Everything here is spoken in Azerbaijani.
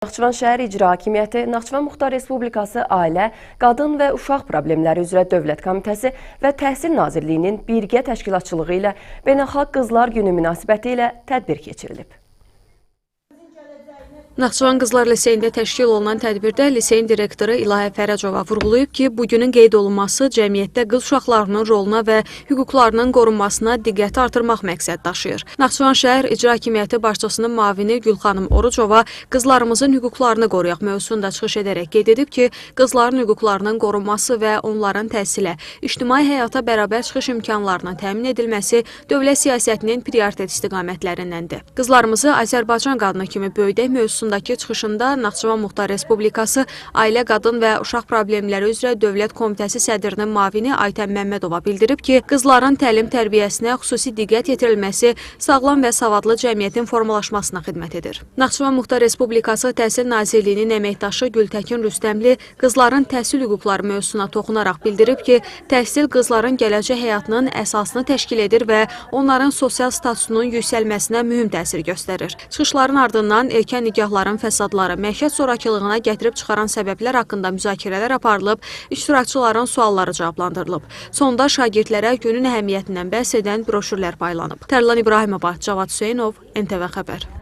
Naxçıvan şəhər İcra Hakimiyyəti, Naxçıvan Muxtar Respublikası Ailə, Qadın və Uşaq Problemləri üzrə Dövlət Komitəsi və Təhsil Nazirliyinin birgə təşkilatçılığı ilə Beynəlxalq Qızlar Günü münasibəti ilə tədbir keçirilib. Naxçıvan Qızlar Liseyində təşkil olunan tədbirdə liseyin direktoru İlahə Fərəcova vurğulayıb ki, bu günün qeyd olunması cəmiyyətdə qız uşaqlarının roluna və hüquqlarının qorunmasına diqqəti artırmaq məqsəd daşıyır. Naxçıvan şəhər İcra Hakimiyyəti başçısının müavini Gülxanım Orucova qızlarımızın hüquqlarını qoruyaq mövzusunda çıxış edərək qeyd edib ki, qızların hüquqlarının qorunması və onların təhsilə, ictimai həyata bərabər çıxış imkanlarının təmin edilməsi dövlət siyasətinin prioritet istiqamətlərindəndir. Qızlarımızı Azərbaycan qadını kimi böyüdək mövzusundakı çıxışında Naxçıvan Muxtar Respublikası Ailə, Qadın və Uşaq Problemləri üzrə Dövlət Komitəsi sədrinin müavini Aytən Məmmədova bildirib ki, qızların təlim-tərbiyəsinə xüsusi diqqət yetirilməsi sağlam və savadlı cəmiyyətin formalaşmasına xidmət edir. Naxçıvan Muxtar Respublikası Təhsil Nazirliyinin əməkdaşı Gültəkin Rüstəmli qızların təhsil hüquqları mövzusuna toxunaraq bildirib ki, təhsil qızların gələcək həyatının əsasını təşkil edir və onların sosial statusunun yüksəlməsinə mühüm təsir göstərir. Çıxışların ardından erkən nikahların fəsadları, məişət zorakılığına gətirib çıxaran səbəblər haqqında müzakirələr aparılıb, iştirakçıların sualları cavablandırılıb. Sonda şagirdlərə günün əhəmiyyətindən bəhs edən broşürlər paylanıb. Tərlan İbrahimova, Cavad Hüseynov, NTV Xəbər.